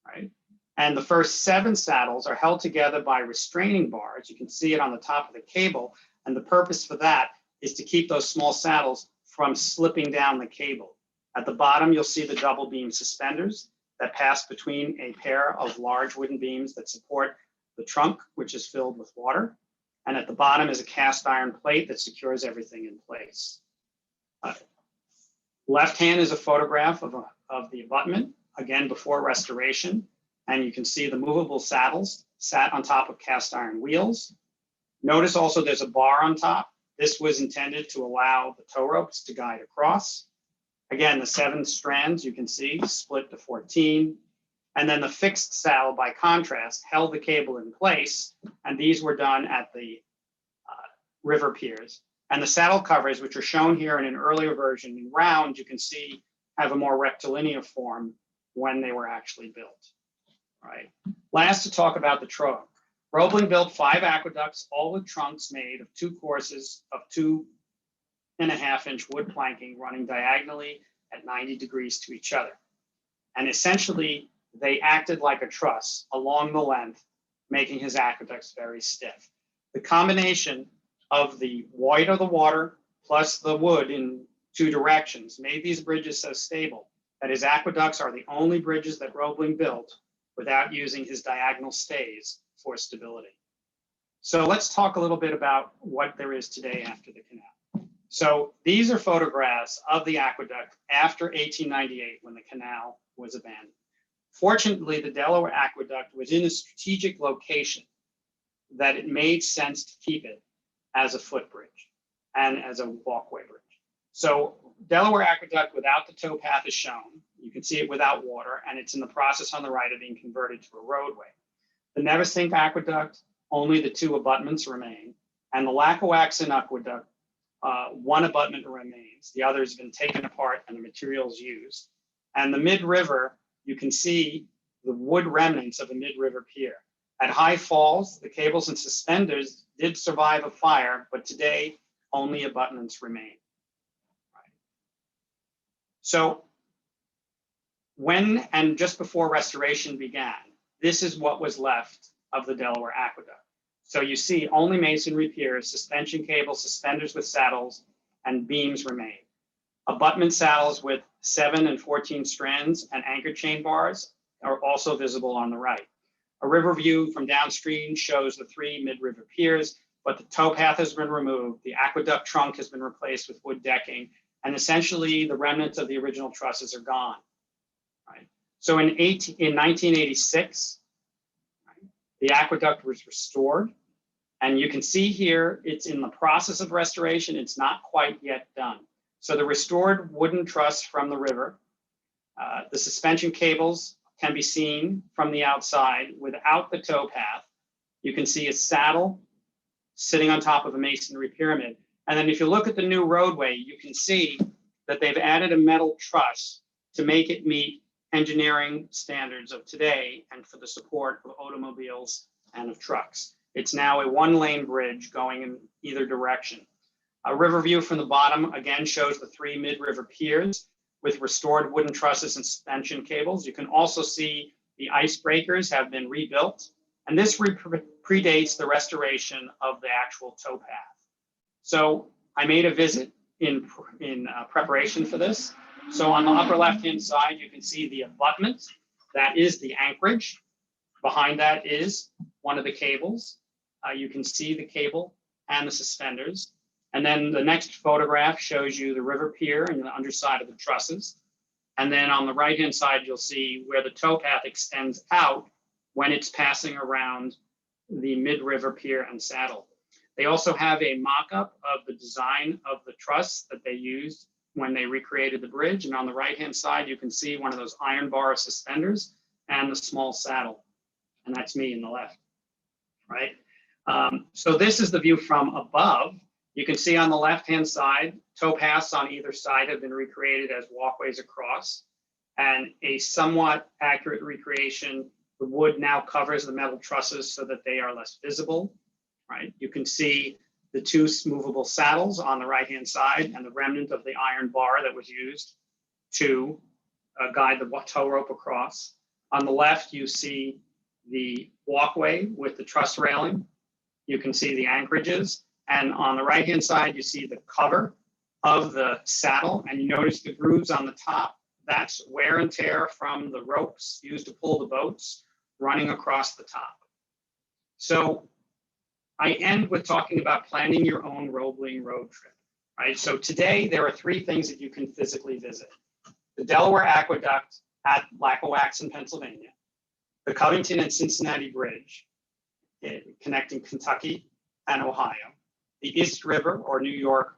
right? And the first 7 saddles are held together by restraining bars. You can see it on the top of the cable. And the purpose for that is to keep those small saddles from slipping down the cable. At the bottom, you'll see the double beam suspenders that pass between a pair of large wooden beams that support the trunk, which is filled with water. And at the bottom is a cast iron plate that secures everything in place. Left hand is a photograph of the abutment, again, before restoration. And you can see the movable saddles sat on top of cast iron wheels. Notice also there's a bar on top. This was intended to allow the tow ropes to guide across. Again, the 7 strands you can see split to 14. And then the fixed saddle, by contrast, held the cable in place. And these were done at the river piers. And the saddle covers, which are shown here in an earlier version in round, you can see have a more rectilinear form when they were actually built. Right. Last, to talk about the trunk. Roebling built 5 aqueducts, all with trunks made of 2 courses of 2.5-inch wood planking running diagonally at 90 degrees to each other. And essentially, they acted like a truss along the length, making his aqueducts very stiff. The combination of the weight of the water plus the wood in 2 directions made these bridges so stable that his aqueducts are the only bridges that Roebling built without using his diagonal stays for stability. So let's talk a little bit about what there is today after the canal. So these are photographs of the aqueduct after 1898 when the canal was abandoned. Fortunately, the Delaware Aqueduct was in a strategic location that it made sense to keep it as a footbridge and as a walkway bridge. So Delaware Aqueduct without the towpath is shown. You can see it without water, and it's in the process on the right of being converted to a roadway. The Neversink Aqueduct, only the 2 abutments remain, and the Lackawaxen Aqueduct, 1 abutment remains. The other has been taken apart and the materials used. And the mid-river, you can see the wood remnants of a mid-river pier. At high falls, the cables and suspenders did survive a fire, but today only abutments remain. Right. So when and just before restoration began, this is what was left of the Delaware Aqueduct. So you see only masonry piers, suspension cables, suspenders with saddles, and beams remain. Abutment saddles with 7 and 14 strands and anchor chain bars are also visible on the right. A river view from downstream shows the 3 mid-river piers, but the towpath has been removed. The aqueduct trunk has been replaced with wood decking, and essentially the remnants of the original trusses are gone. Right? So in 1986, right, the aqueduct was restored. And you can see here, it's in the process of restoration. It's not quite yet done. So the restored wooden truss from the river, the suspension cables can be seen from the outside without the towpath. You can see a saddle sitting on top of a masonry pyramid. And then if you look at the new roadway, you can see that they've added a metal truss to make it meet engineering standards of today and for the support of automobiles and of trucks. It's now a 1-lane bridge going in either direction. A river view from the bottom again shows the 3 mid-river piers with restored wooden trusses and suspension cables. You can also see the icebreakers have been rebuilt, and this predates the restoration of the actual towpath. So I made a visit in preparation for this. So on the upper left-hand side, you can see the abutment. That is the anchorage. Behind that is one of the cables. You can see the cable and the suspenders. And then the next photograph shows you the river pier and the underside of the trusses. And then on the right-hand side, you'll see where the towpath extends out when it's passing around the mid-river pier and saddle. They also have a mock-up of the design of the truss that they used when they recreated the bridge. And on the right-hand side, you can see one of those iron bar suspenders and the small saddle. And that's me in the left, right? So this is the view from above. You can see on the left-hand side, towpaths on either side have been recreated as walkways across, and a somewhat accurate recreation. The wood now covers the metal trusses so that they are less visible, right? You can see the two movable saddles on the right-hand side and the remnant of the iron bar that was used to guide the tow rope across. On the left, you see the walkway with the truss railing. You can see the anchorages. And on the right-hand side, you see the cover of the saddle. And you notice the grooves on the top. That's wear and tear from the ropes used to pull the boats running across the top. So I end with talking about planning your own Roebling road trip, right? So today there are three things that you can physically visit. The Delaware Aqueduct at Lackawaxen, Pennsylvania, the Covington and Cincinnati Bridge connecting Kentucky and Ohio, the East River or New York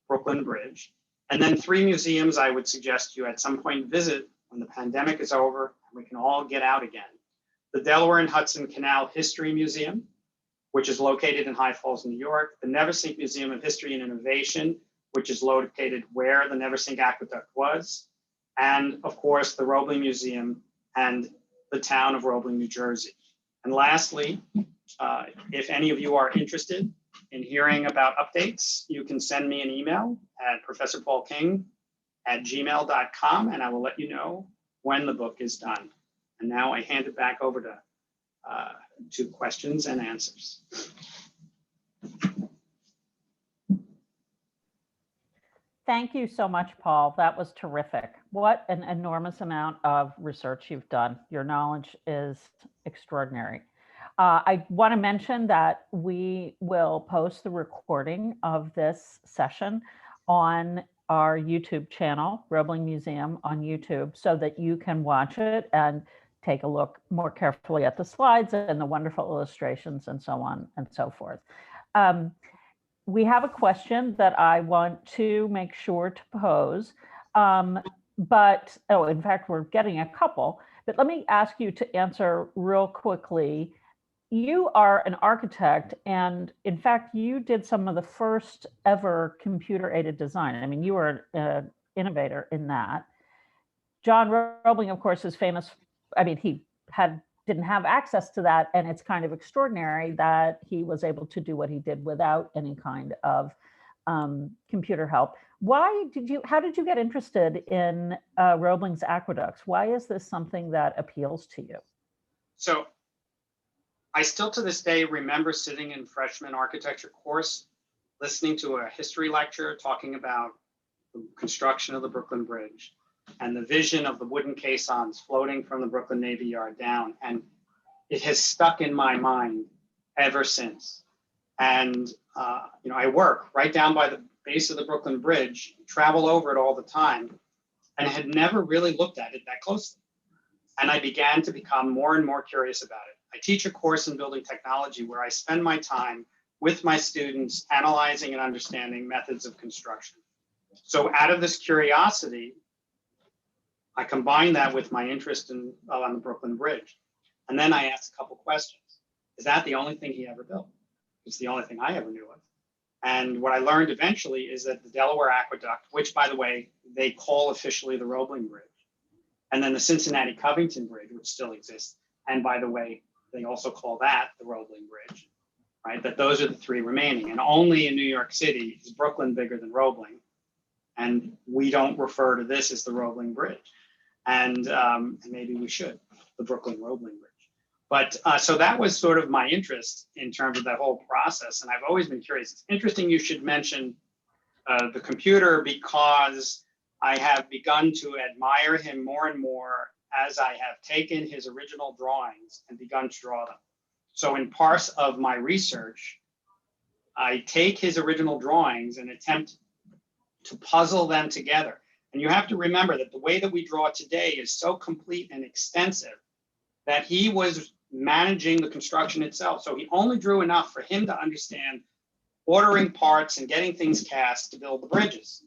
Brooklyn Bridge, and then three museums I would suggest you at some point visit when the pandemic is over and we can all get out again. The Delaware and Hudson Canal History Museum, which is located in High Falls, New York, the Neversink Museum of History and Innovation, which is located where the Neversink Aqueduct was, and of course, the Roebling Museum and the town of Roebling, New Jersey. And lastly, if any of you are interested in hearing about updates, you can send me an email at professorpaulking@gmail.com, and I will let you know when the book is done. And now I hand it back over to questions and answers. Thank you so much, Paul. That was terrific. What an enormous amount of research you've done. Your knowledge is extraordinary. I want to mention that we will post the recording of this session on our YouTube channel, Roebling Museum on YouTube, so that you can watch it and take a look more carefully at the slides and the wonderful illustrations and so on and so forth. We have a question that I want to make sure to pose, in fact, we're getting a couple, but let me ask you to answer real quickly. You are an architect, and in fact, you did some of the first ever computer-aided design. I mean, you were an innovator in that. John Roebling, of course, is famous. I mean, he didn't have access to that, and it's kind of extraordinary that he was able to do what he did without any kind of computer help. How did you get interested in Roebling's aqueducts? Why is this something that appeals to you? So I still to this day remember sitting in freshman architecture course, listening to a history lecture talking about the construction of the Brooklyn Bridge and the vision of the wooden caissons floating from the Brooklyn Navy Yard down. And it has stuck in my mind ever since. And, I work right down by the base of the Brooklyn Bridge, travel over it all the time, and had never really looked at it that closely. And I began to become more and more curious about it. I teach a course in building technology where I spend my time with my students analyzing and understanding methods of construction. So out of this curiosity, I combined that with my interest on the Brooklyn Bridge. And then I asked a couple questions. Is that the only thing he ever built? It's the only thing I ever knew of. And what I learned eventually is that the Delaware Aqueduct, which by the way, they call officially the Roebling Bridge, and then the Cincinnati Covington Bridge, which still exists. And by the way, they also call that the Roebling Bridge, right? That those are the three remaining. And only in New York City is Brooklyn bigger than Roebling. And we don't refer to this as the Roebling Bridge. And maybe we should, the Brooklyn Roebling Bridge. But so that was sort of my interest in terms of that whole process. And I've always been curious. It's interesting you should mention the computer, because I have begun to admire him more and more as I have taken his original drawings and begun to draw them. So in parts of my research, I take his original drawings and attempt to puzzle them together. And you have to remember that the way that we draw today is so complete and extensive that he was managing the construction itself. So he only drew enough for him to understand ordering parts and getting things cast to build the bridges.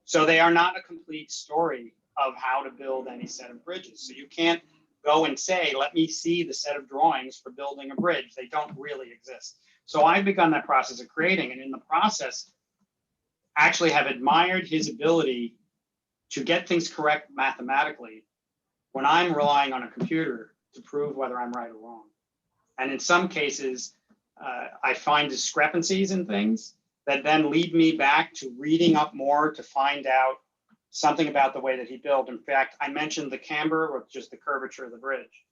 So they are not a complete story of how to build any set of bridges. So you can't go and say, let me see the set of drawings for building a bridge. They don't really exist. So I've begun that process of creating, and in the process, actually have admired his ability to get things correct mathematically when I'm relying on a computer to prove whether I'm right or wrong. And in some cases, I find discrepancies in things, that then lead me back to reading up more to find out something about the way that he built. In fact, I mentioned the camber, which is the curvature of the bridge.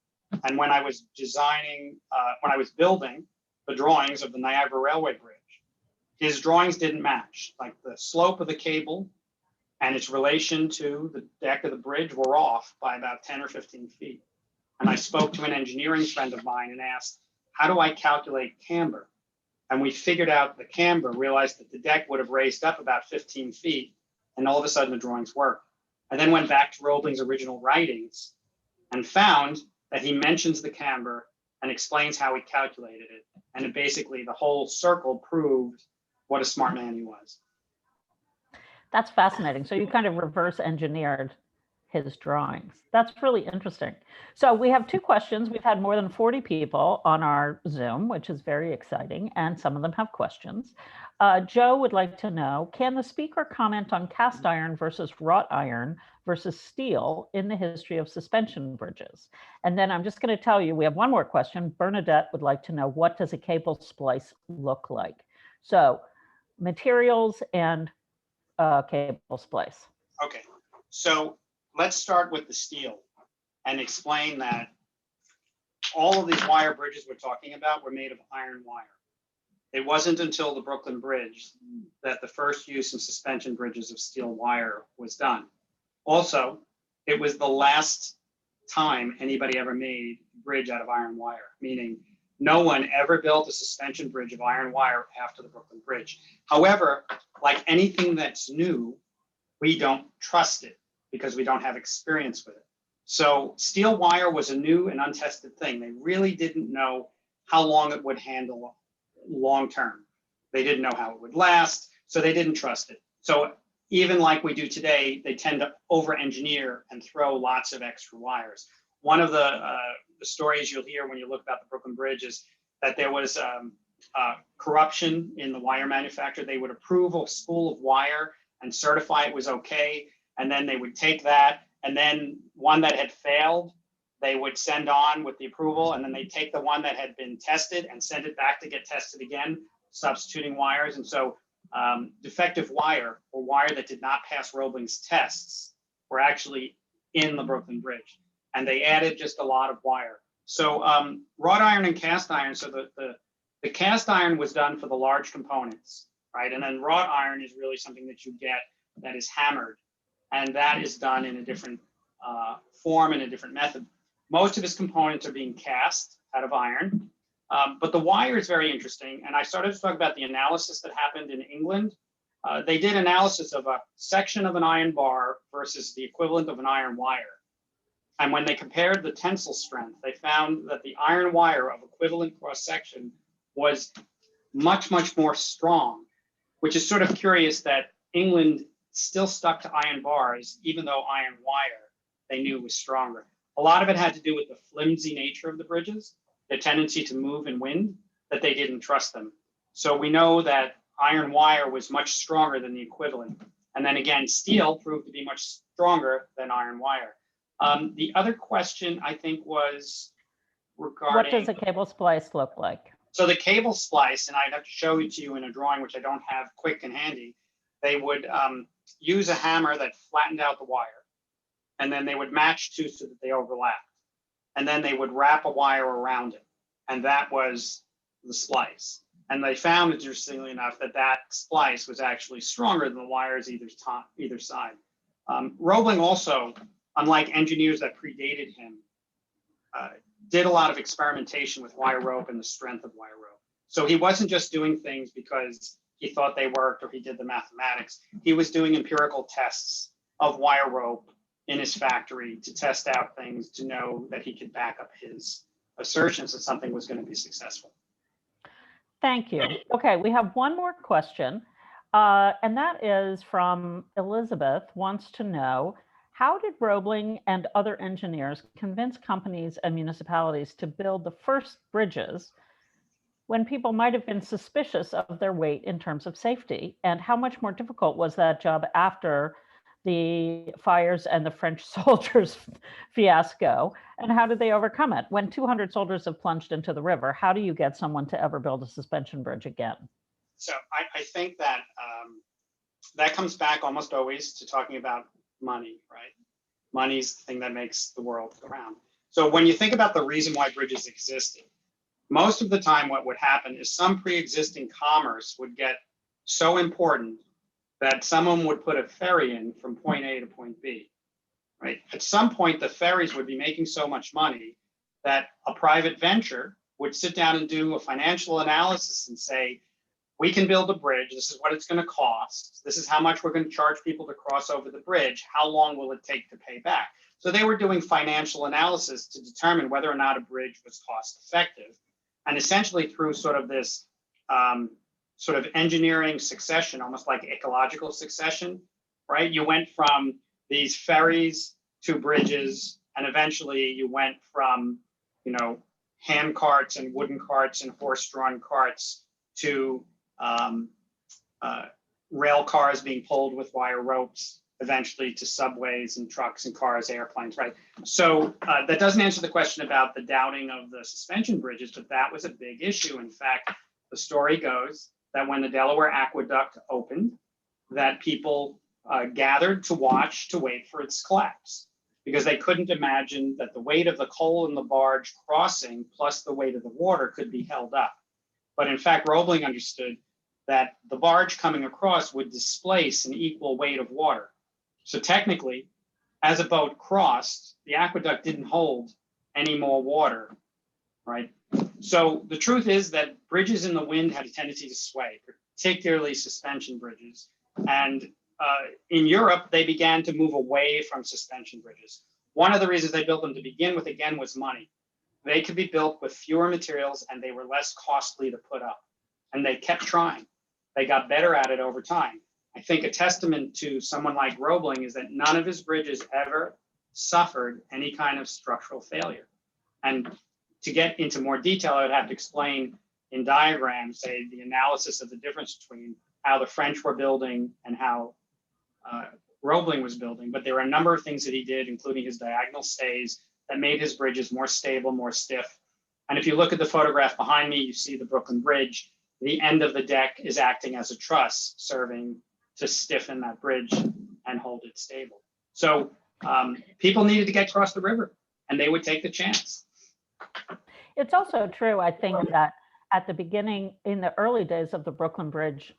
And when I was building the drawings of the Niagara Railway Bridge, his drawings didn't match. Like the slope of the cable and its relation to the deck of the bridge were off by about 10 or 15 feet. And I spoke to an engineering friend of mine and asked, how do I calculate camber? And we figured out the camber, realized that the deck would have raised up about 15 feet, and all of a sudden the drawings worked. I then went back to Roebling's original writings and found that he mentions the camber and explains how he calculated it. And it basically, the whole circle proved what a smart man he was. That's fascinating. So you kind of reverse engineered his drawings. That's really interesting. So we have two questions. We've had more than 40 people on our Zoom, which is very exciting, and some of them have questions. Joe would like to know, can the speaker comment on cast iron versus wrought iron versus steel in the history of suspension bridges? And then I'm just going to tell you, we have one more question. Bernadette would like to know, what does a cable splice look like? So materials and cable splice. Okay, so let's start with the steel and explain that all of these wire bridges we're talking about were made of iron wire. It wasn't until the Brooklyn Bridge that the first use in suspension bridges of steel wire was done. Also, it was the last time anybody ever made a bridge out of iron wire, meaning no one ever built a suspension bridge of iron wire after the Brooklyn Bridge. However, like anything that's new, we don't trust it because we don't have experience with it. So steel wire was a new and untested thing. They really didn't know how long it would handle long term. They didn't know how it would last, so they didn't trust it. So even like we do today, they tend to over-engineer and throw lots of extra wires. One of the stories you'll hear when you look about the Brooklyn Bridge is that there was corruption in the wire manufacturer. They would approve a spool of wire and certify it was okay, and then they would take that, and then one that had failed, they would send on with the approval, and then they'd take the one that had been tested and send it back to get tested again, substituting wires. And so defective wire, or wire that did not pass Roebling's tests, were actually in the Brooklyn Bridge. And they added just a lot of wire. So wrought iron and cast iron, so the cast iron was done for the large components, right? And then wrought iron is really something that you get that is hammered. And that is done in a different form and a different method. Most of his components are being cast out of iron, but the wire is very interesting. And I started to talk about the analysis that happened in England. They did analysis of a section of an iron bar versus the equivalent of an iron wire. And when they compared the tensile strength, they found that the iron wire of equivalent cross section was much, much more strong, which is sort of curious that England still stuck to iron bars, even though iron wire they knew was stronger. A lot of it had to do with the flimsy nature of the bridges, the tendency to move in wind, that they didn't trust them. So we know that iron wire was much stronger than the equivalent. And then again, steel proved to be much stronger than iron wire. The other question, I think, was regarding— what does a cable splice look like? So the cable splice, and I'd have to show it to you in a drawing, which I don't have quick and handy, they would use a hammer that flattened out the wire, and then they would match two so that they overlapped. And then they would wrap a wire around it, and that was the splice. And they found, interestingly enough, that that splice was actually stronger than the wires either side. Roebling also, unlike engineers that predated him, did a lot of experimentation with wire rope and the strength of wire rope. So he wasn't just doing things because he thought they worked or he did the mathematics. He was doing empirical tests of wire rope in his factory to test out things, to know that he could back up his assertions that something was going to be successful. Thank you. Okay, we have one more question, and that is from Elizabeth, wants to know, how did Roebling and other engineers convince companies and municipalities to build the first bridges when people might have been suspicious of their weight in terms of safety? And how much more difficult was that job after the fires and the French soldiers fiasco? And how did they overcome it? When 200 soldiers have plunged into the river, how do you get someone to ever build a suspension bridge again? So I think that that comes back almost always to talking about money, right? Money's the thing that makes the world go round. So when you think about the reason why bridges existed, most of the time what would happen is some pre-existing commerce would get so important that someone would put a ferry in from point A to point B, right? At some point, the ferries would be making so much money that a private venture would sit down and do a financial analysis and say, we can build a bridge. This is what it's going to cost. This is how much we're going to charge people to cross over the bridge. How long will it take to pay back? So they were doing financial analysis to determine whether or not a bridge was cost effective. And essentially through sort of this sort of engineering succession, almost like ecological succession, right? You went from these ferries to bridges, and eventually you went from, you know, hand carts and wooden carts and horse-drawn carts to rail cars being pulled with wire ropes, eventually to subways and trucks and cars, airplanes, right? So that doesn't answer the question about the doubting of the suspension bridges, but that was a big issue. In fact, the story goes that when the Delaware Aqueduct opened, that people gathered to watch, to wait for its collapse, because they couldn't imagine that the weight of the coal in the barge crossing plus the weight of the water could be held up. But in fact, Roebling understood that the barge coming across would displace an equal weight of water. So technically, as a boat crossed, the aqueduct didn't hold any more water, right? So the truth is that bridges in the wind had a tendency to sway, particularly suspension bridges. And in Europe, they began to move away from suspension bridges. One of the reasons they built them to begin with, again, was money. They could be built with fewer materials and they were less costly to put up. And they kept trying. They got better at it over time. I think a testament to someone like Roebling is that none of his bridges ever suffered any kind of structural failure. And to get into more detail, I would have to explain in diagrams, say, the analysis of the difference between how the French were building and how Roebling was building. But there were a number of things that he did, including his diagonal stays, that made his bridges more stable, more stiff. And if you look at the photograph behind me, you see the Brooklyn Bridge. The end of the deck is acting as a truss, serving to stiffen that bridge and hold it stable. So people needed to get across the river, and they would take the chance. It's also true, I think, that at the beginning, in the early days of the Brooklyn Bridge,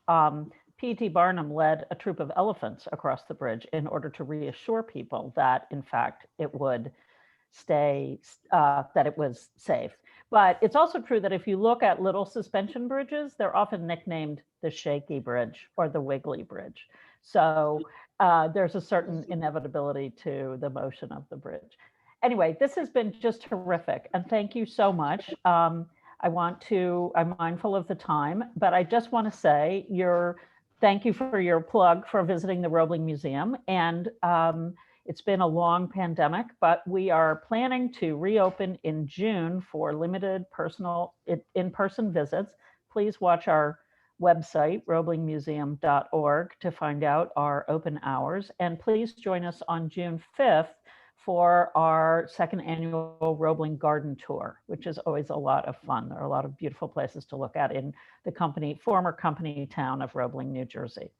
P.T. Barnum led a troop of elephants across the bridge in order to reassure people that, in fact, it would stay, that it was safe. But it's also true that if you look at little suspension bridges, they're often nicknamed the Shaky Bridge or the Wiggly Bridge. So there's a certain inevitability to the motion of the bridge. Anyway, this has been just terrific. And thank you so much. I'm mindful of the time, but I just want to say thank you for your plug for visiting the Roebling Museum. And it's been a long pandemic, but we are planning to reopen in June for limited in-person visits. Please watch our website, roeblingmuseum.org, to find out our open hours. And please join us on June 5th for our second annual Roebling Garden Tour, which is always a lot of fun. There are a lot of beautiful places to look at in the former company town of Roebling, New Jersey.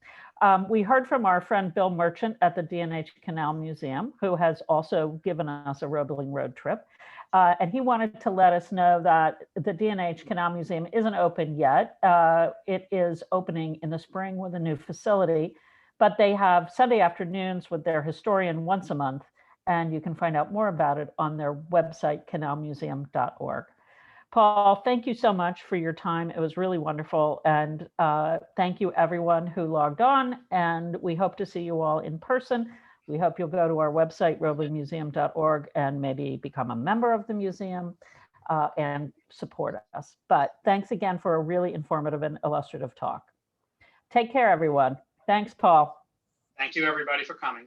We heard from our friend Bill Merchant at the D&H Canal Museum, who has also given us a Roebling road trip. And he wanted to let us know that the D&H Canal Museum isn't open yet. It is opening in the spring with a new facility, but they have Sunday afternoons with their historian once a month. And you can find out more about it on their website, canalmuseum.org. Paul, thank you so much for your time. It was really wonderful. And thank you everyone who logged on. And we hope to see you all in person. We hope you'll go to our website, roeblingmuseum.org, and maybe become a member of the museum and support us. But thanks again for a really informative and illustrative talk. Take care, everyone. Thanks, Paul. Thank you, everybody, for coming.